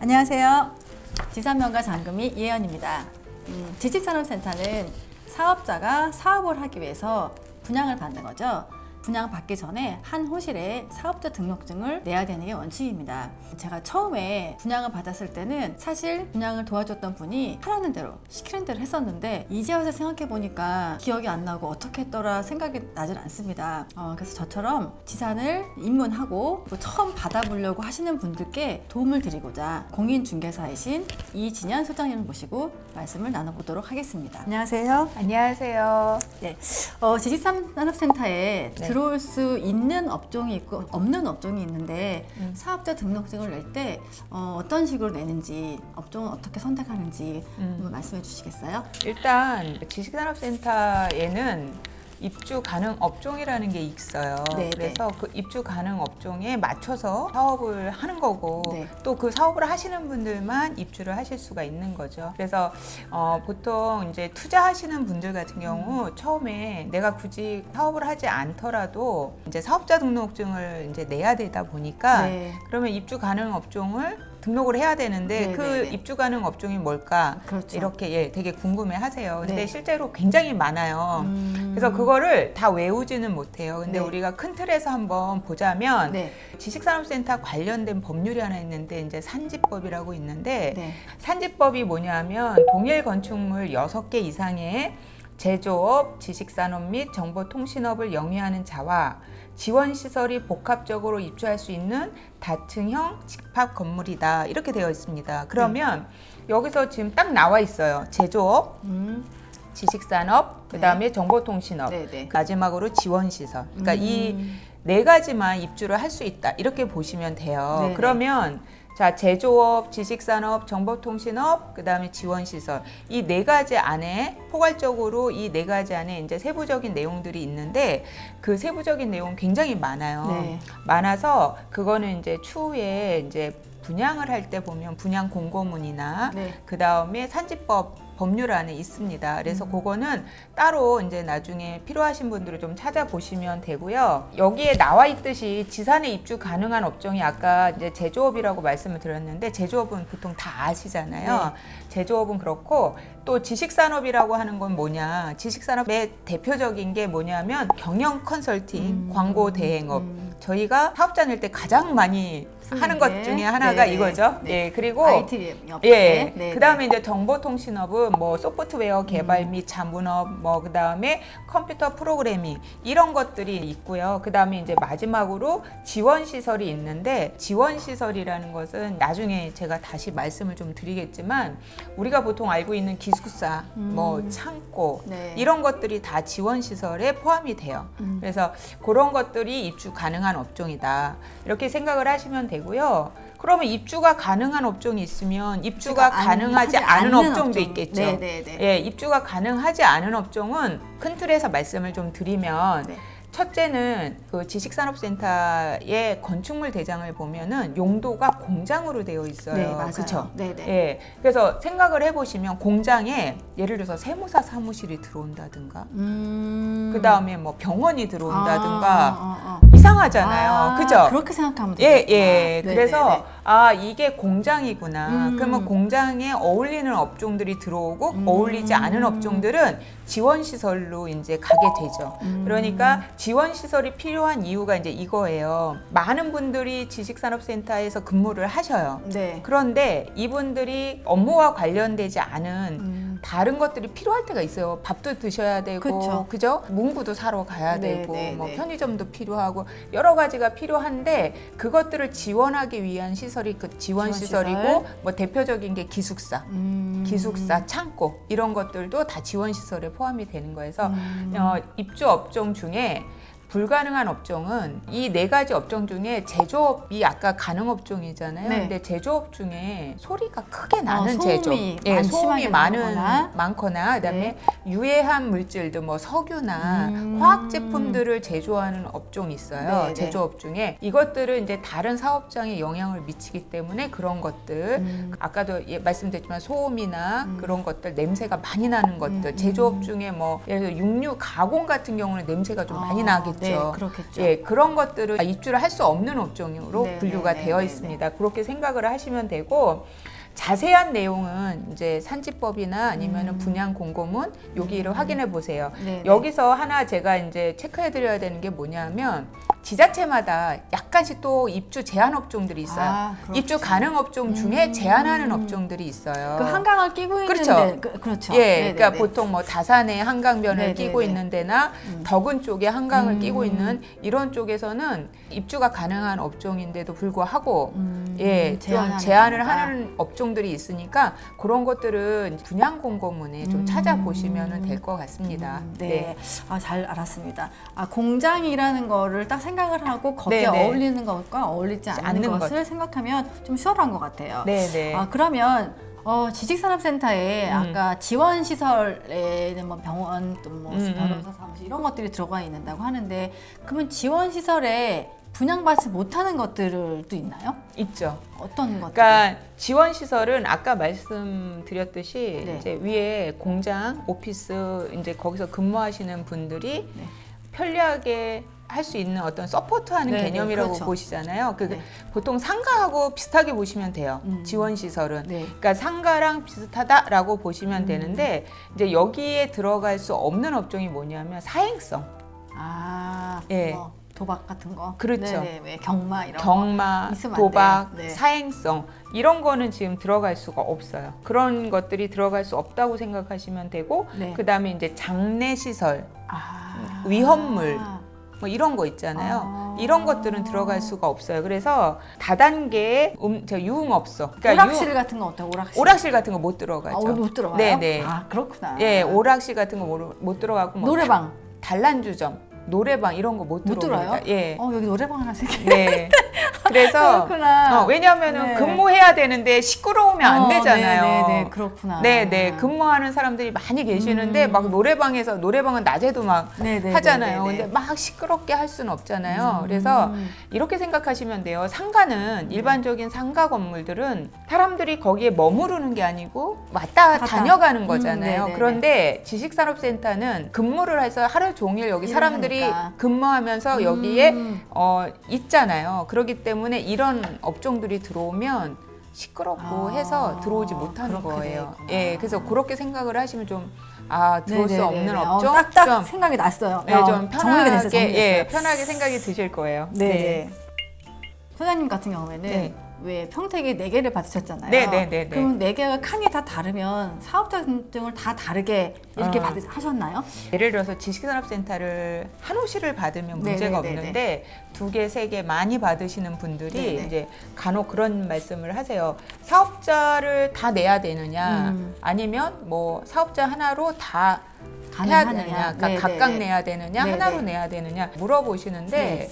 안녕하세요. 지산명가 장금희 이혜연입니다. 지식산업센터는 사업자가 사업을 하기 위해서 분양을 받는 거죠. 분양 받기 전에 한 호실에 사업자 등록증을 내야 되는 게 원칙입니다. 제가 처음에 분양을 받았을 때는 사실 분양을 도와줬던 분이 하라는 대로 시키는 대로 했었는데 이제 와서 생각해 보니까 기억이 안 나고 어떻게 했더라 생각이 나질 않습니다. 그래서 저처럼 지산을 입문하고 또 처음 받아보려고 하시는 분들께 도움을 드리고자 공인중개사이신 이진현 소장님을 모시고 말씀을 나눠보도록 하겠습니다. 안녕하세요. 안녕하세요. 네, 지식산업센터에 들어올 수 있는 업종이 있고 없는 업종이 있는데 사업자 등록증을 낼 때 어떤 식으로 내는지 업종은 어떻게 선택하는지 한번 말씀해 주시겠어요? 일단 지식산업센터에는 입주 가능 업종이라는 게 있어요. 네네. 그래서 그 입주 가능 업종에 맞춰서 사업을 하는 거고 네. 또 그 사업을 하시는 분들만 입주를 하실 수가 있는 거죠. 그래서 보통 이제 투자하시는 분들 같은 경우 처음에 내가 굳이 사업을 하지 않더라도 이제 사업자 등록증을 이제 내야 되다 보니까 네. 그러면 입주 가능 업종을 등록을 해야 되는데 네네네. 그 입주 가능 업종이 뭘까? 그렇죠. 이렇게 되게 궁금해 하세요. 근데 네. 실제로 굉장히 많아요. 그래서 그거를 다 외우지는 못해요. 근데 네. 우리가 큰 틀에서 한번 보자면 네. 지식산업센터 관련된 법률이 하나 있는데 이제 산지법이라고 있는데 네. 산지법이 뭐냐면 동일 건축물 6개 이상의 제조업, 지식산업 및 정보통신업을 영위하는 자와 지원시설이 복합적으로 입주할 수 있는 다층형 집합 건물이다. 이렇게 되어 있습니다. 그러면 여기서 지금 딱 나와 있어요. 제조업, 지식산업, 그 다음에 정보통신업, 네네. 마지막으로 지원시설. 그러니까 이 네 가지만 입주를 할 수 있다. 이렇게 보시면 돼요. 네네. 그러면 자, 제조업, 지식산업, 정보통신업, 그 다음에 지원시설. 이 네 가지 안에, 포괄적으로 이 네 가지 안에 이제 세부적인 내용들이 있는데 그 세부적인 내용은 굉장히 많아요. 네. 많아서 그거는 이제 추후에 이제 분양을 할 때 보면 분양 공고문이나 네. 그 다음에 산지법 법률 안에 있습니다. 그래서 그거는 따로 이제 나중에 필요하신 분들을 좀 찾아보시면 되고요. 여기에 나와 있듯이 지산에 입주 가능한 업종이 아까 이제 제조업이라고 말씀을 드렸는데 제조업은 보통 다 아시잖아요. 네. 제조업은 그렇고 또 지식산업이라고 하는 건 뭐냐? 지식산업의 대표적인 게 뭐냐면 경영 컨설팅, 광고 대행업. 저희가 사업자 낼 때 가장 많이 하는 것 중에 하나가 네네. 이거죠. 네. 예, 그리고 IT 업계. 예, 네. 그다음에 이제 정보통신업은 뭐 소프트웨어 개발 및 자문업, 뭐 그다음에 컴퓨터 프로그래밍 이런 것들이 있고요. 그다음에 이제 마지막으로 지원 시설이 있는데 지원 시설이라는 것은 나중에 제가 다시 말씀을 좀 드리겠지만 우리가 보통 알고 있는 기숙사, 뭐 창고 네. 이런 것들이 다 지원 시설에 포함이 돼요. 그래서 그런 것들이 입주 가능한 업종이다. 이렇게 생각을 하시면 되고요. 그러면 입주가 가능한 업종이 있으면 입주가 가능하지 않은 업종도 있겠죠. 네네네. 예, 입주가 가능하지 않은 업종은 큰 틀에서 말씀을 좀 드리면 네. 첫째는 그 지식산업센터의 건축물 대장을 보면은 용도가 공장으로 되어 있어요. 네, 맞아요. 그렇죠? 네네. 예. 그래서 생각을 해보시면 공장에 예를 들어서 세무사 사무실이 들어온다든가, 그 다음에 뭐 병원이 들어온다든가 이상하잖아요. 그죠? 그렇게 생각하면 예, 되겠구나. 예. 네네네. 그래서 이게 공장이구나. 그러면 공장에 어울리는 업종들이 들어오고 어울리지 않은 업종들은 지원시설로 이제 가게 되죠. 그러니까 지원시설이 필요한 이유가 이제 이거예요. 많은 분들이 지식산업센터에서 근무를 하셔요. 네. 그런데 이분들이 업무와 관련되지 않은 다른 것들이 필요할 때가 있어요. 밥도 드셔야 되고, 그쵸. 그죠? 문구도 사러 가야 네, 되고, 네, 뭐 네. 편의점도 필요하고 여러 가지가 필요한데 그것들을 지원하기 위한 시설이 그 지원 시설이고, 지원시설. 뭐 대표적인 게 기숙사, 기숙사, 창고 이런 것들도 다 지원 시설에 포함이 되는 거여서 입주 업종 중에 불가능한 업종은 이 네 가지 업종 중에 제조업이 아까 가능 업종이잖아요. 네. 근데 제조업 중에 소리가 크게 나는 소음이 제조업, 예, 소음이 심하게 많거나 그다음에 네. 유해한 물질들, 뭐 석유나 화학 제품들을 제조하는 업종이 있어요. 네, 제조업 중에 이것들은 이제 다른 사업장에 영향을 미치기 때문에 그런 것들, 아까도 말씀드렸지만 소음이나 그런 것들, 냄새가 많이 나는 것들, 제조업 중에 뭐 예를 들어 육류 가공 같은 경우는 냄새가 좀 많이 나겠죠. 있죠. 그렇겠죠. 예, 그런 것들은 입주를 할 수 없는 업종으로 네, 분류가 네, 되어 네, 있습니다. 그렇게 생각을 하시면 되고 자세한 내용은 이제 산지법이나 아니면은 분양 공고문 여기를 확인해 보세요. 네, 네. 여기서 하나 제가 이제 체크해 드려야 되는 게 뭐냐면 지자체마다 약간씩 또 입주 제한 업종들이 있어요. 아, 그렇죠. 입주 가능 업종 중에 제한하는 업종들이 있어요. 그 한강을 끼고 있는 그렇죠. 데, 그렇죠. 예, 네네네. 그러니까 보통 뭐 다산에 한강변을 네네네. 끼고 있는 데나 덕은 쪽에 한강을 끼고 있는 이런 쪽에서는 입주가 가능한 업종인데도 불구하고 예, 좀 제한을 경우가. 하는 업종들이 있으니까 그런 것들은 분양 공고문에 좀 찾아보시면 될 것 같습니다. 네. 아, 잘 알았습니다. 아, 공장이라는 거를 딱 생각을 하고 거기에 네네. 어울리는 것과 어울리지 않는 것을 생각하면 좀 수월한 것 같아요. 네네. 아, 그러면 지식산업센터에 아까 지원시설에는 뭐 병원 또뭐 변호사 사무실 이런 것들이 들어가 있는다고 하는데 그러면 지원시설에 분양받지 못하는 것들도 있나요? 있죠. 어떤 것들? 그러니까 지원 시설은 아까 말씀드렸듯이 네. 이제 위에 공장, 오피스 이제 거기서 근무하시는 분들이 네. 편리하게 할 수 있는 어떤 서포트하는 네, 개념이라고 그렇죠. 보시잖아요. 네. 보통 상가하고 비슷하게 보시면 돼요. 지원 시설은. 네. 그러니까 상가랑 비슷하다라고 보시면 되는데 이제 여기에 들어갈 수 없는 업종이 뭐냐면 사행성. 아, 예. 뭐 도박 같은 거. 그렇죠. 네네, 왜 경마 이런 경마, 거 있으면 안 도박, 돼요. 네. 사행성 이런 거는 지금 들어갈 수가 없어요. 그런 것들이 들어갈 수 없다고 생각하시면 되고 네. 그다음에 이제 장내 시설, 아. 위험물 뭐 이런 거 있잖아요. 이런 것들은 들어갈 수가 없어요. 그래서 다단계의 유흥업소, 그러니까 오락실 같은 거 어때요? 오락실. 오락실 같은 거 못 들어가죠. 아, 못 들어가요? 네네. 아, 그렇구나. 예, 오락실 같은 거 못 들어가고 뭐 노래방. 단란주점, 노래방 이런 거 못 못 들어요? 들어가요. 예. 여기 노래방 하나 생겨. 네. 그래서 그렇구나. 왜냐하면은 네. 근무해야 되는데 시끄러우면 안 되잖아요. 네네, 그렇구나. 네네. 근무하는 사람들이 많이 계시는데 막 노래방은 낮에도 막 네네, 하잖아요. 네네네. 근데 막 시끄럽게 할 수는 없잖아요. 그래서 이렇게 생각하시면 돼요. 상가는 일반적인 상가 건물들은 사람들이 거기에 머무르는 게 아니고 왔다 갔다. 다녀가는 거잖아요. 네네네. 그런데 지식산업센터는 근무를 해서 하루 종일 여기 일을 사람들이 하니까. 근무하면서 여기에 있잖아요. 그렇기 때문에 이런 업종들이 들어오면 시끄럽고 해서 들어오지 못하는 그렇게 거예요. 되겠구나. 예, 그래서 그렇게 생각을 하시면 좀 들어올 수 네네네네. 없는 업종 딱딱 좀, 생각이 났어요. 네, 좀 정리가 편하게 됐어요. 정리됐어요. 예, 편하게 생각이 드실 거예요. 네. 소장님 같은 경우에는 네. 왜 평택에 4개를 받으셨잖아요. 네네네네. 그럼 4개가 칸이 다 다르면 사업자증을 다 다르게 이렇게 하셨나요? 예를 들어서 지식산업센터를 한 호실을 받으면 문제가 네네네네. 없는데 2개, 3개 많이 받으시는 분들이 네네. 이제 간혹 그런 말씀을 하세요. 사업자를 다 내야 되느냐, 아니면 뭐 사업자 하나로 다 해야 가능하느냐. 되느냐, 그러니까 네네네. 각각 내야 되느냐, 네네. 하나로 내야 되느냐 물어보시는데 네.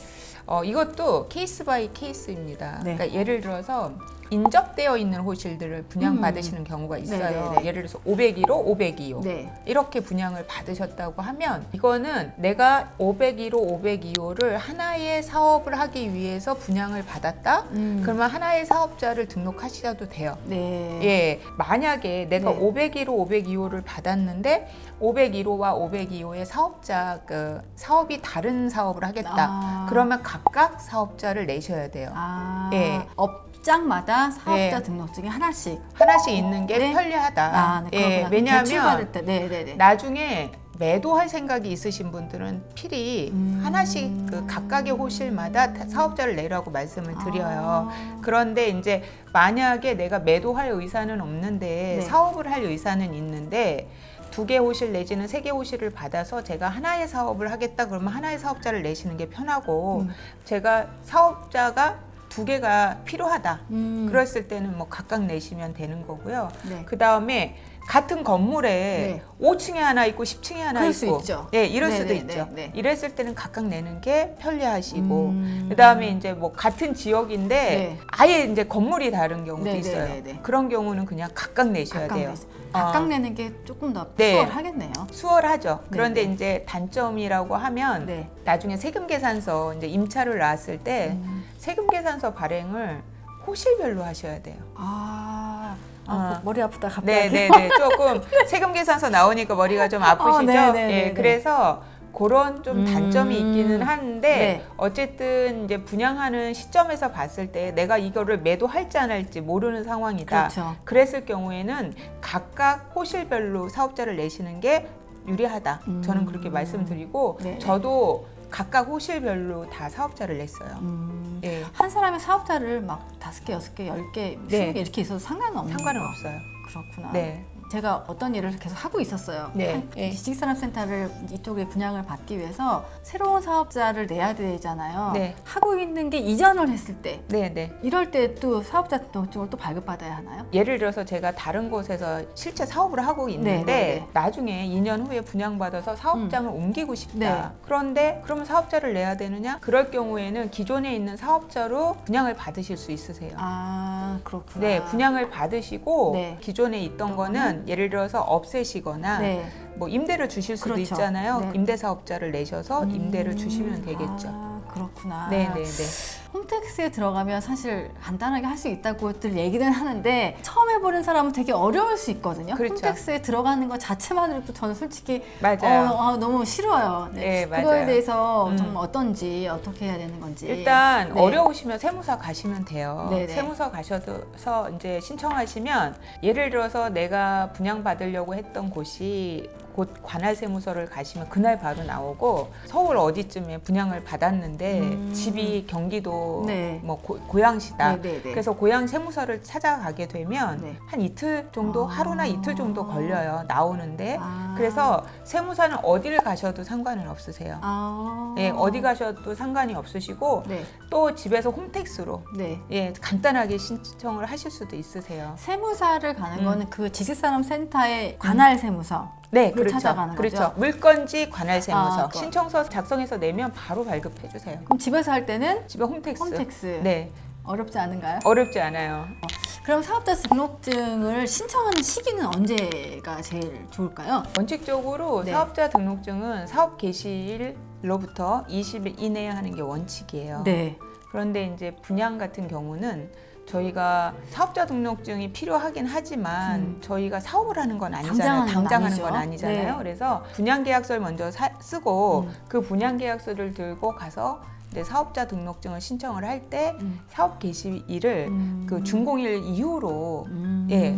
이것도 케이스 바이 케이스입니다. 네. 그러니까 예를 들어서 인접되어 있는 호실들을 분양받으시는 경우가 있어요. 네네네. 예를 들어서 501호, 502호 네. 이렇게 분양을 받으셨다고 하면 이거는 내가 501호, 502호를 하나의 사업을 하기 위해서 분양을 받았다? 그러면 하나의 사업자를 등록하셔도 돼요. 네. 예, 만약에 내가 네. 501호, 502호를 받았는데 501호와 502호의 사업자 사업이 다른 사업을 하겠다. 그러면 각각 사업자를 내셔야 돼요. 예. 업장마다 사업자 네. 등록증이 하나씩. 하나씩 있는 게 네. 편리하다. 네, 예, 그렇구나. 왜냐하면 대출받을 때. 네네네. 나중에 매도할 생각이 있으신 분들은 필히 하나씩 각각의 호실마다 사업자를 내라고 말씀을 드려요. 그런데 이제 만약에 내가 매도할 의사는 없는데 네. 사업을 할 의사는 있는데 2개 호실 내지는 3개 호실을 받아서 제가 하나의 사업을 하겠다 그러면 하나의 사업자를 내시는 게 편하고 제가 사업자가 2개가 필요하다. 그랬을 때는 뭐 각각 내시면 되는 거고요. 네. 그 다음에 같은 건물에 네. 5층에 하나 있고 10층에 하나 그럴 있고 수 있죠. 예, 이럴 수도 네네네, 있죠. 네. 이랬을 때는 각각 내는 게 편리하시고 그다음에 이제 뭐 같은 지역인데 네. 아예 이제 건물이 다른 경우도 네네네네. 있어요. 그런 경우는 그냥 각각 내셔야 각각 돼요. 내서. 각각 내는 게 조금 더 네. 수월하겠네요. 수월하죠. 그런데 네네. 이제 단점이라고 하면 네. 나중에 세금계산서 이제 임차를 나왔을 때 세금계산서 발행을 호실별로 하셔야 돼요. 머리 아프다 갑자기. 네네네. 조금 세금계산서 나오니까 머리가 좀 아프시죠? 네네네네. 예, 그래서 그런 좀 단점이 있기는 하는데 네. 어쨌든 이제 분양하는 시점에서 봤을 때 내가 이거를 매도할지 안 할지 모르는 상황이다. 그렇죠. 그랬을 경우에는 각각 호실별로 사업자를 내시는 게 유리하다. 저는 그렇게 말씀드리고 네. 저도 각각 호실별로 다 사업자를 냈어요. 예. 한 사람의 사업자를 막 5개, 6개, 10개, 20개 이렇게 있어도 상관은 없는 상관은 거. 없어요. 그렇구나. 네. 제가 어떤 일을 계속 하고 있었어요. 네. 네. 지식산업센터를 이쪽에 분양을 받기 위해서 새로운 사업자를 내야 되잖아요. 네. 하고 있는 게 이전을 했을 때 네. 이럴 때 또 사업자 등록증을 또 발급받아야 하나요? 예를 들어서 제가 다른 곳에서 실제 사업을 하고 있는데 네. 나중에 2년 후에 분양받아서 사업장을 옮기고 싶다. 네. 그런데 그러면 사업자를 내야 되느냐? 그럴 경우에는 기존에 있는 사업자로 분양을 받으실 수 있으세요. 아, 그렇구나. 네, 분양을 받으시고 네. 기존에 있던 거는 예를 들어서 없애시거나 네. 뭐 임대를 주실 수도 그렇죠. 있잖아요. 네. 임대사업자를 내셔서 임대를 주시면 되겠죠. 아, 그렇구나. 네네네. 홈택스에 들어가면 사실 간단하게 할 수 있다고들 얘기는 하는데 처음 해보는 사람은 되게 어려울 수 있거든요. 그렇죠. 홈택스에 들어가는 것 자체만으로도 저는 솔직히 맞아요. 너무 싫어요. 네, 그거에 맞아요. 대해서 정말 어떤지 어떻게 해야 되는 건지. 일단 네. 어려우시면 세무사 가시면 돼요. 네네. 세무사 가셔서 이제 신청하시면 예를 들어서 내가 분양받으려고 했던 곳이 곧 관할 세무서를 가시면 그날 바로 나오고 서울 어디쯤에 분양을 받았는데 집이 경기도 네. 뭐 고양시다. 네네네. 그래서 고양 세무서를 찾아가게 되면 네. 한 이틀 정도 하루나 이틀 정도 걸려요. 나오는데 아. 그래서 세무사는 어디를 가셔도 상관은 없으세요. 아. 예, 어디 가셔도 상관이 없으시고 네. 또 집에서 홈택스로 네. 예, 간단하게 신청을 하실 수도 있으세요. 세무사를 가는 거는 그 지식산업센터의 관할 세무서. 네, 를 그렇죠. 찾아가는 그렇죠. 거죠? 물건지 관할 세무서 아, 그거. 신청서 작성해서 내면 바로 발급해 주세요. 그럼 집에서 할 때는 집에 홈택스. 홈택스. 네, 어렵지 않은가요? 어렵지 않아요. 그럼 사업자 등록증을 신청하는 시기는 언제가 제일 좋을까요? 원칙적으로 네. 사업자 등록증은 사업 개시일로부터 20일 이내에 하는 게 원칙이에요. 네. 그런데 이제 분양 같은 경우는 저희가 사업자 등록증이 필요하긴 하지만 저희가 사업을 하는 건 아니잖아요. 당장 하는 하는 건 건 아니잖아요. 아니죠. 그래서 분양계약서를 먼저 쓰고 그 분양계약서를 들고 가서 이제 사업자 등록증을 신청을 할 때 사업 개시일을 그 준공일 이후로 예,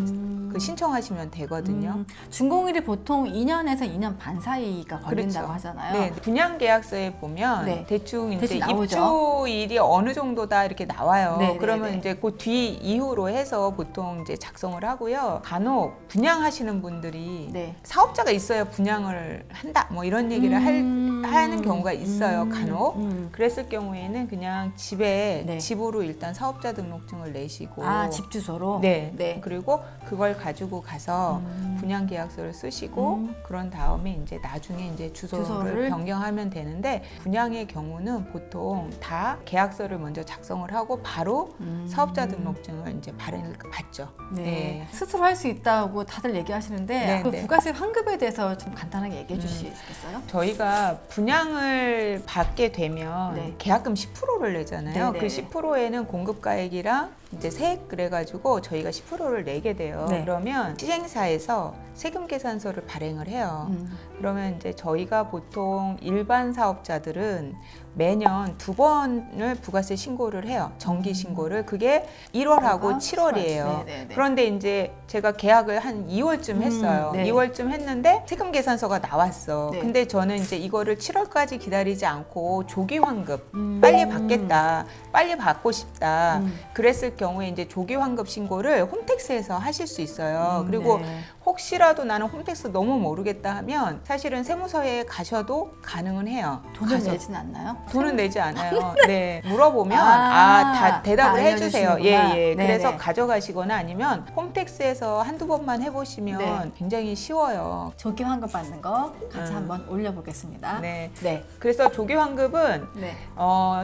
그 신청하시면 되거든요. 준공일이 보통 2년에서 2년 반 사이가 걸린다고 그렇죠. 하잖아요. 네, 분양계약서에 보면 네. 대충 이제 대충 나오죠. 입주일이 어느 정도다 이렇게 나와요. 네, 네, 그러면 네. 이제 그 뒤 이후로 해서 보통 이제 작성을 하고요. 간혹 분양하시는 분들이 네. 사업자가 있어야 분양을 한다, 뭐 이런 얘기를 하는 경우가 있어요. 간혹. 그랬을 경우에는 그냥 집에 네. 집으로 일단 사업자 등록증을 내시고 아, 집 주소로? 네. 네. 그리고 그걸 가지고 가서 분양 계약서를 쓰시고 그런 다음에 이제 나중에 이제 주소를 변경하면 되는데 분양의 경우는 보통 다 계약서를 먼저 작성을 하고 바로 사업자 등록증을 이제 발행을 받죠. 네. 네. 스스로 할 수 있다고 다들 얘기하시는데 네, 그 네. 부가세 환급에 대해서 좀 간단하게 얘기해 주시겠어요? 저희가 분양을 받게 되면 네. 계약금 10%를 내잖아요. 네, 그 네, 네. 10%에는 공급가액이랑 이제 세액 그래가지고 저희가 10%를 내게 돼요. 네. 그러면 시행사에서 세금 계산서를 발행을 해요. 그러면 이제 저희가 보통 일반 사업자들은 매년 2번을 부가세 신고를 해요. 정기 신고를. 그게 1월하고 7월이에요. 네. 그런데 이제 제가 계약을 한 2월쯤 했어요. 네. 2월쯤 했는데 세금 계산서가 나왔어. 네. 근데 저는 이제 이거를 7월까지 기다리지 않고 조기 환급 빨리 받겠다. 빨리 받고 싶다. 그랬을 경우에 이제 조기 환급 신고를 홈택스에서 하실 수 있어요. 그리고 네. 혹시라도 나는 홈택스 너무 모르겠다 하면 사실은 세무서에 가셔도 가능은 해요. 돈을 가서. 내진 않나요? 돈은 내지 않아요. 네. 물어보면 다 다 대답을 해주세요. 예, 알려주시는구나. 예. 네네. 그래서 가져가시거나 아니면 홈택스에서 한두 번만 해보시면 네. 굉장히 쉬워요. 조기 환급 받는 거 같이 한번 올려보겠습니다. 네. 네. 그래서 조기 환급은 네.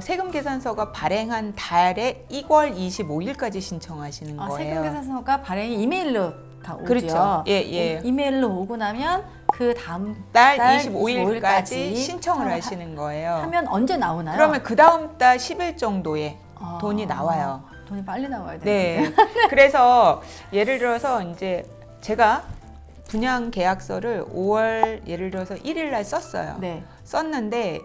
세금 계산서가 발행한 달에 2월 25일까지 신청하시는 거예요. 세금 계산서가 발행이 이메일로 다 오죠. 그렇죠. 예, 예. 이메일로 오고 나면 그 다음 달 달 25일까지 25일까지 신청을 하시는 거예요. 하면 언제 나오나요? 그러면 그 다음 달 10일 정도에 돈이 나와요. 돈이 빨리 나와야 돼요. 네. 그래서 예를 들어서 이제 제가 분양 계약서를 5월 예를 들어서 1일 날 썼어요. 네. 썼는데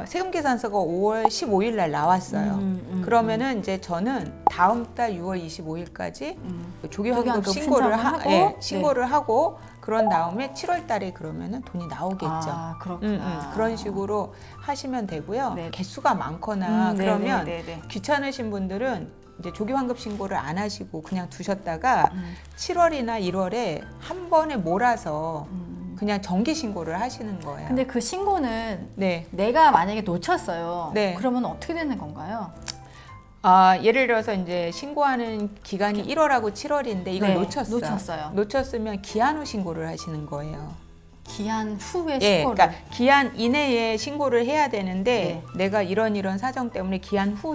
세금 계산서가 5월 15일 날 나왔어요. 그러면은 이제 저는 다음 달 6월 25일까지 조기환급 신고를 하고, 신고를 하고 그런 다음에 7월 달에 그러면은 돈이 나오겠죠. 아, 그렇구나. 그런 식으로 하시면 되고요. 네. 개수가 많거나 그러면 네네네네. 귀찮으신 분들은 이제 조기환급 신고를 안 하시고 그냥 두셨다가 7월이나 1월에 한 번에 몰아서 그냥 정기 신고를 하시는 거예요. 근데 그 신고는 네. 내가 만약에 놓쳤어요. 네. 그러면 어떻게 되는 건가요? 예를 들어서 이제 신고하는 기간이 1월하고 7월인데 이걸 네, 놓쳤어요. 놓쳤으면 기한 후 신고를 하시는 거예요. 기한 후에 예, 신고를. 그러니까 기한 이내에 신고를 해야 되는데 네. 내가 이런 사정 때문에 기한 후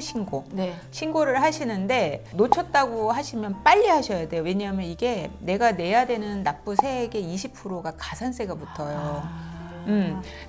네. 신고를 하시는데 놓쳤다고 하시면 빨리 하셔야 돼요. 왜냐하면 이게 내가 내야 되는 납부세액의 20%가 가산세가 붙어요.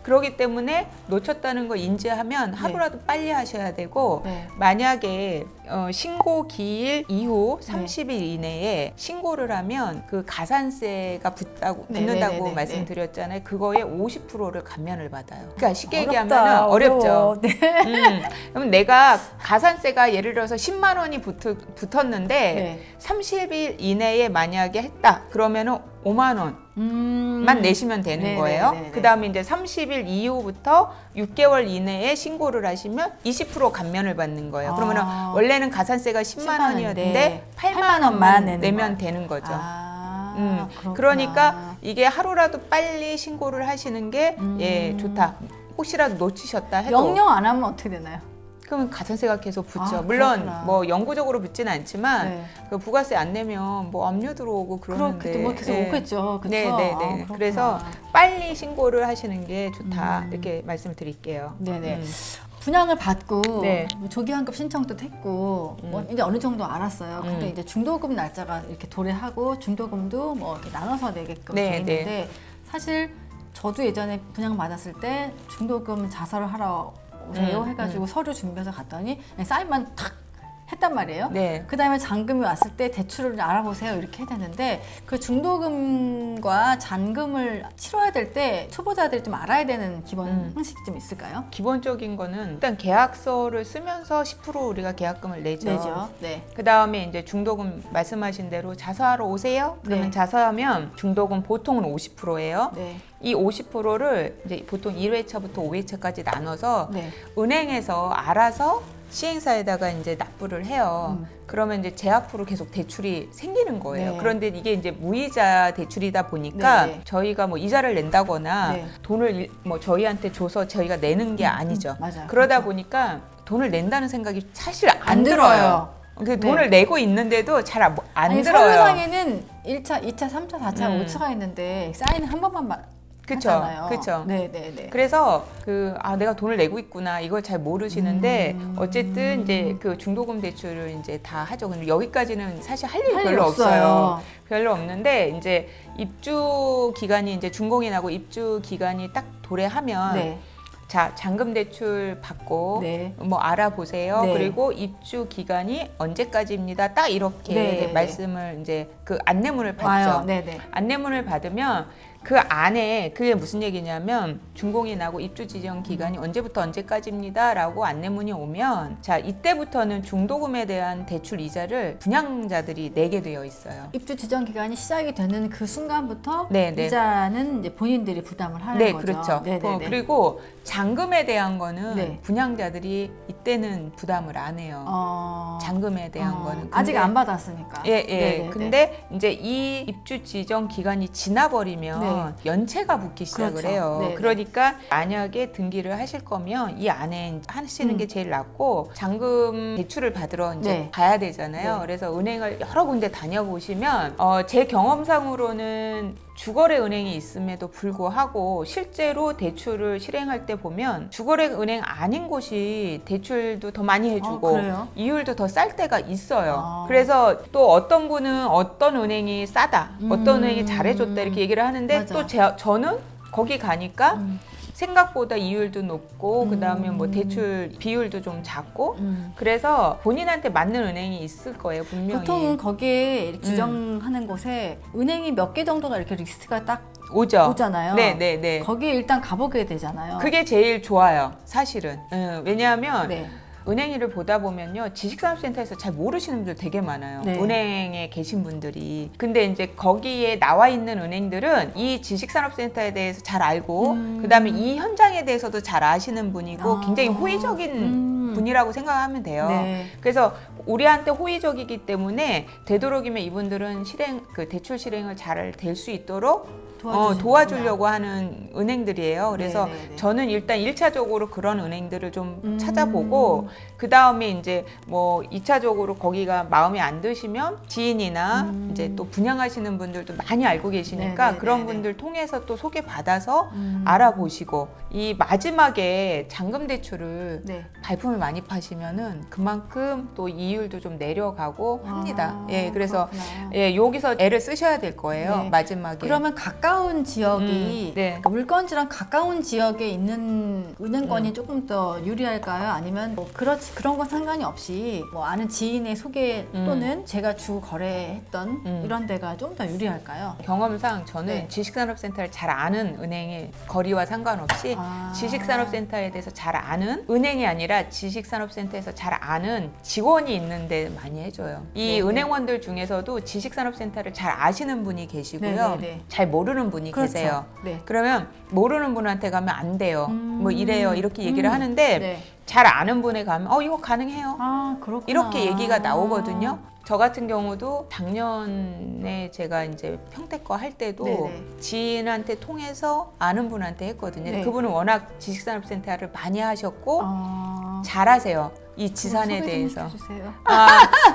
그렇기 때문에 놓쳤다는 거 인지하면 하루라도 빨리 하셔야 되고 네. 만약에 신고 기일 이후 네. 30일 이내에 신고를 하면 그 가산세가 붙는다고 네네네네. 말씀드렸잖아요. 그거에 50%를 감면을 받아요. 그러니까 쉽게 어렵다, 얘기하면 어렵죠. 어려워. 네. 그럼 내가 가산세가 예를 들어서 10만 원이 붙었는데 네. 30일 이내에 만약에 했다. 그러면은 5만 원만 내시면 되는 네네네네. 거예요. 그 다음에 이제 30일 이후부터 6개월 이내에 신고를 하시면 20% 감면을 받는 거예요. 그러면은 원래는 가산세가 10만 원이었는데 8만 원만 내면 되는 거죠. 그러니까 이게 하루라도 빨리 신고를 하시는 게 예, 좋다. 혹시라도 놓치셨다 해도 영영 안 하면 어떻게 되나요? 그러면 가산세가 계속 붙죠. 아, 물론 그렇구나. 뭐 영구적으로 붙지는 않지만 네. 그 부가세 안 내면 뭐 압류 들어오고 그러는데 그렇겠죠. 뭐 계속 예. 오겠죠. 그렇죠. 네네네. 그래서 빨리 신고를 하시는 게 좋다 이렇게 말씀을 드릴게요. 네네. 분양을 받고 네. 뭐 조기환급 신청도 했고 뭐 이제 어느 정도 알았어요. 근데 이제 중도금 날짜가 이렇게 도래하고 중도금도 뭐 이렇게 나눠서 내게끔 네, 돼 있는데 사실 저도 예전에 분양 받았을 때 중도금 자살을 하러 오세요 해가지고 서류 준비해서 갔더니 그냥 사인만 탁 했단 말이에요. 네. 그 다음에 잔금이 왔을 때 대출을 알아보세요 이렇게 해야 되는데 그 중도금과 잔금을 치러야 될 때 초보자들이 좀 알아야 되는 기본 상식이 좀 있을까요? 기본적인 거는 일단 계약서를 쓰면서 10% 우리가 계약금을 내죠. 내죠. 네. 그 다음에 이제 중도금 말씀하신 대로 자서하러 오세요. 그러면 네. 자서하면 중도금 보통은 50%예요. 네. 이 50%를 이제 보통 1회차부터 5회차까지 나눠서 네. 은행에서 알아서 시행사에다가 이제 납부를 해요. 그러면 이제 제 앞으로 계속 대출이 생기는 거예요. 네. 그런데 이게 이제 무이자 대출이다 보니까 네. 저희가 뭐 이자를 낸다거나 네. 돈을 뭐 저희한테 줘서 저희가 내는 게 아니죠. 맞아요. 그러다 그렇죠. 보니까 돈을 낸다는 생각이 사실 안 안 들어요. 들어요. 근데 돈을 내고 있는데도 잘 안 아니, 들어요. 서류상에는 1차, 2차, 3차, 4차, 5차가 있는데 사인은 한 번만 그쵸, 하잖아요. 그쵸. 네네네. 그래서 내가 돈을 내고 있구나 이걸 잘 모르시는데 어쨌든 이제 그 중도금 대출을 이제 다 하죠. 근데 여기까지는 사실 할 일이 할 일이 별로 없어요. 없어요. 별로 없는데 이제 입주 기간이 이제 준공이 나고 입주 기간이 딱 도래하면 네. 자, 잔금 대출 받고 네. 뭐 알아보세요. 네. 그리고 입주 기간이 언제까지입니다. 딱 이렇게 네. 말씀을 이제 그 안내문을 받죠. 와요. 네네. 안내문을 받으면 그 안에 그게 무슨 얘기냐면 준공이 나고 입주 지정 기간이 언제부터 언제까지입니다라고 안내문이 오면 자, 이때부터는 중도금에 대한 대출 이자를 분양자들이 내게 되어 있어요. 입주 지정 기간이 시작이 되는 그 순간부터 네네. 이자는 이제 본인들이 부담을 하는 네, 거죠. 그렇죠. 네네네. 그리고 잔금에 대한 거는 네. 분양자들이 이때는 부담을 안 해요. 잔금에 대한 거는. 아직 근데- 안 받았으니까. 예, 예. 네네네. 근데 이제 이 입주 지정 기간이 지나버리면 네. 연체가 붙기 시작을 그렇죠. 해요. 네네. 그러니까 만약에 등기를 하실 거면 이 안에 하시는 게 제일 낫고 잔금 대출을 받으러 이제 네. 가야 되잖아요. 네. 그래서 은행을 여러 군데 다녀보시면 제 경험상으로는 주거래 은행이 있음에도 불구하고 실제로 대출을 실행할 때 보면 주거래 은행 아닌 곳이 대출도 더 많이 해주고 그래요? 이율도 더 쌀 때가 있어요. 아. 그래서 또 어떤 분은 어떤 은행이 싸다, 어떤 은행이 잘해줬다 이렇게 얘기를 하는데 맞아. 또 저는 거기 가니까 생각보다 이율도 높고 그다음에 뭐 대출 비율도 좀 작고 그래서 본인한테 맞는 은행이 있을 거예요, 분명히. 보통은 거기에 지정하는 곳에 은행이 몇 개 정도가 이렇게 리스트가 딱 오잖아요. 네. 거기에 일단 가보게 되잖아요. 그게 제일 좋아요, 사실은. 왜냐하면 네. 은행일을 보다 보면요, 지식산업센터에서 잘 모르시는 분들 되게 많아요. 네. 은행에 계신 분들이. 근데 이제 거기에 나와 있는 은행들은 이 지식산업센터에 대해서 잘 알고 그다음에 이 현장에 대해서도 잘 아시는 분이고 굉장히 호의적인 분이라고 생각하면 돼요. 네. 그래서 우리한테 호의적이기 때문에 되도록이면 이분들은 그 대출 실행을 잘 될 수 있도록 도와주려고 하는 은행들이에요. 그래서 네네네. 저는 일단 1차적으로 그런 은행들을 좀 찾아보고 그 다음에 이제 뭐 2차적으로 거기가 마음에 안 드시면 지인이나 이제 또 분양하시는 분들도 많이 알고 계시니까 네네네네. 그런 분들 통해서 또 소개받아서 알아보시고 이 마지막에 잔금 대출을 네. 발품을 많이 파시면은 그만큼 또 이율도 좀 내려가고 합니다. 예, 그래서 그렇구나. 예, 여기서 애를 쓰셔야 될 거예요. 네. 마지막에. 그러면 가까운 지역이 네. 그러니까 물건지랑 가까운 지역에 있는 은행권이 조금 더 유리할까요? 아니면 뭐 그런 건 상관이 없이 뭐 아는 지인의 소개 또는 제가 주 거래했던 이런 데가 좀 더 유리할까요? 경험상 저는 네. 지식산업센터를 잘 아는 은행의 거리와 상관없이 지식산업센터에 대해서 잘 아는 은행이 아니라 지식산업센터에서 잘 아는 직원이 있는데 많이 해줘요. 이 네네. 은행원들 중에서도 지식산업센터를 잘 아시는 분이 계시고요. 네네네. 잘 모르는 분이 그렇죠. 계세요. 네. 그러면 모르는 분한테 가면 안 돼요. 뭐 이래요. 이렇게 얘기를 하는데 네. 잘 아는 분에 가면 이거 가능해요. 아, 그렇구나. 이렇게 얘기가 나오거든요. 저 같은 경우도 작년에 제가 이제 평택거 할 때도 네네. 지인한테 통해서 아는 분한테 했거든요. 네. 그분은 워낙 지식산업센터를 많이 하셨고 아, 잘하세요. 이 지산에 소개 좀 대해서. 시켜주세요.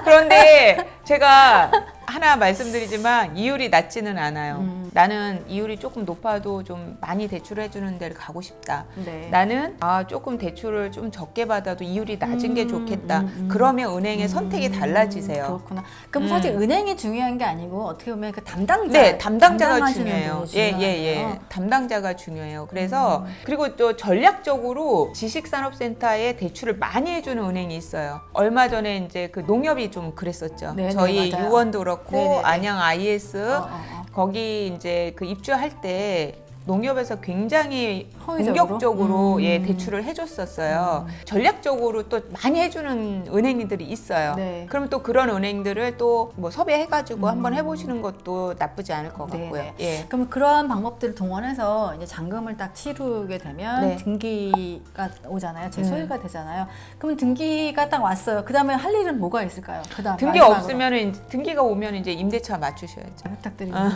그런데 제가 하나 말씀드리지만 이율이 낮지는 않아요. 나는 이율이 조금 높아도 좀 많이 대출해 주는 데를 가고 싶다. 네. 나는 조금 대출을 좀 적게 받아도 이율이 낮은 게 좋겠다. 그러면 은행의 선택이 달라지세요. 그렇구나. 그럼 사실 은행이 중요한 게 아니고 어떻게 보면 그 담당자, 네, 담당자가 담당하시는 중요해요. 분이 예. 중요하네요. 담당자가 중요해요. 그래서 그리고 또 전략적으로 지식산업센터에 대출을 많이 해주는 은행이 있어요. 얼마 전에 이제 그 농협이 좀 그랬었죠. 네네, 저희 맞아요. 유원도 그렇고 네네네. 안양 IS 어. 거기 이제 그 입주할 때 농협에서 굉장히 허위적으로? 공격적으로 대출을 해줬었어요. 전략적으로 또 많이 해주는 은행들이 있어요. 네. 그럼 또 그런 은행들을 또 뭐 섭외해가지고 한번 해보시는 것도 나쁘지 않을 것 같고요. 네네. 예. 그럼 그러한 방법들을 동원해서 이제 잔금을 딱 치르게 되면 네. 등기가 오잖아요. 제 소유가 되잖아요. 그럼 등기가 딱 왔어요. 그 다음에 할 일은 뭐가 있을까요? 그다음 등기가 마지막으로. 없으면 등기가 오면 이제 임대차 맞추셔야죠. 부탁드립니다.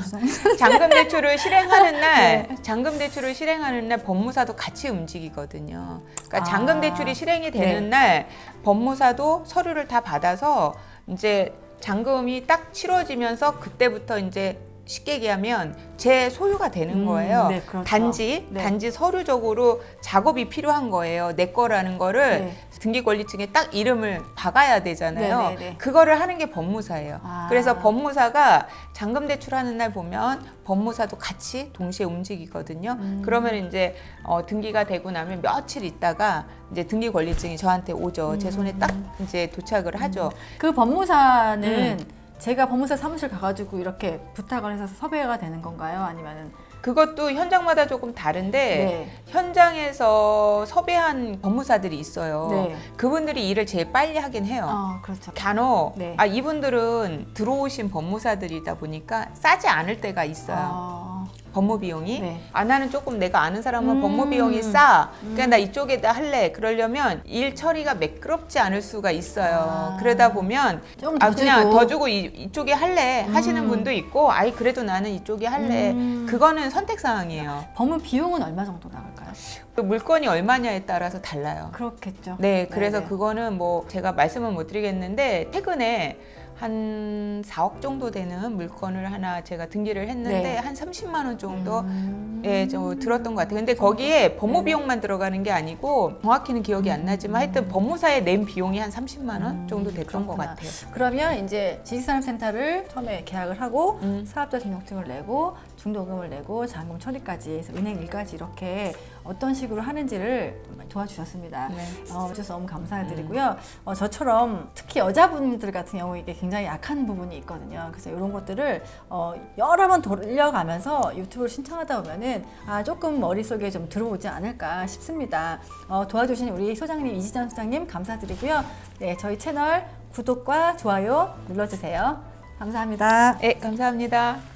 잔금 대출을 실행하는 날, 네. 잔금 대출을 실행하는 날 법무사도 같이 움직이거든요. 그러니까 아. 잔금 대출이 실행이 되는 네. 날 법무사도 서류를 다 받아서 이제 잔금이 딱 치러지면서 그때부터 이제 쉽게 얘기하면 제 소유가 되는 거예요. 네, 그렇죠. 단지 서류적으로 작업이 필요한 거예요. 내 거라는 거를 네. 등기권리증에 딱 이름을 박아야 되잖아요. 네네네. 그거를 하는 게 법무사예요. 아. 그래서 법무사가 잔금 대출하는 날 보면 법무사도 같이 동시에 움직이거든요. 그러면 이제 등기가 되고 나면 며칠 있다가 이제 등기권리증이 저한테 오죠. 제 손에 딱 이제 도착을 하죠. 그 법무사는 제가 법무사 사무실 가가지고 이렇게 부탁을 해서 섭외가 되는 건가요? 아니면은 그것도 현장마다 조금 다른데 네. 현장에서 섭외한 법무사들이 있어요. 네. 그분들이 일을 제일 빨리 하긴 해요. 그렇죠. 간혹 네. 이분들은 들어오신 법무사들이다 보니까 싸지 않을 때가 있어요. 법무 비용이. 네. 나는 조금 내가 아는 사람은 법무 비용이 싸. 그러니까 나 이쪽에다 할래. 그러려면 일 처리가 매끄럽지 않을 수가 있어요. 그러다 보면 좀 더 그냥 주고. 더 주고 이쪽에 할래 하시는 분도 있고 그래도 나는 이쪽에 할래. 그거는 선택 사항이에요. 법무 비용은 얼마 정도 나갈까요? 그 물건이 얼마냐에 따라서 달라요. 그렇겠죠. 네, 그래서 네네. 그거는 뭐 제가 말씀은 못 드리겠는데 최근에 한 4억 정도 되는 물건을 하나 제가 등기를 했는데 네. 한 30만 원 정도 저 들었던 것 같아요. 근데 거기에 법무 비용만 들어가는 게 아니고 정확히는 기억이 안 나지만 하여튼 법무사에 낸 비용이 한 30만 원 정도 됐던 것 그렇구나. 같아요. 그러면 이제 지식산업센터를 처음에 계약을 하고 사업자 등록증을 내고 중도금을 내고 잔금 처리까지 해서 은행 일까지 이렇게 어떤 식으로 하는지를 도와주셨습니다. 네. 주셔서 너무 감사드리고요. 저처럼 특히 여자분들 같은 경우 이게 굉장히 약한 부분이 있거든요. 그래서 이런 것들을 여러 번 돌려가면서 유튜브를 신청하다 보면은 조금 머릿속에 좀 들어오지 않을까 싶습니다. 도와주신 우리 소장님, 이지전 소장님 감사드리고요. 네, 저희 채널 구독과 좋아요 눌러주세요. 감사합니다. 네, 감사합니다.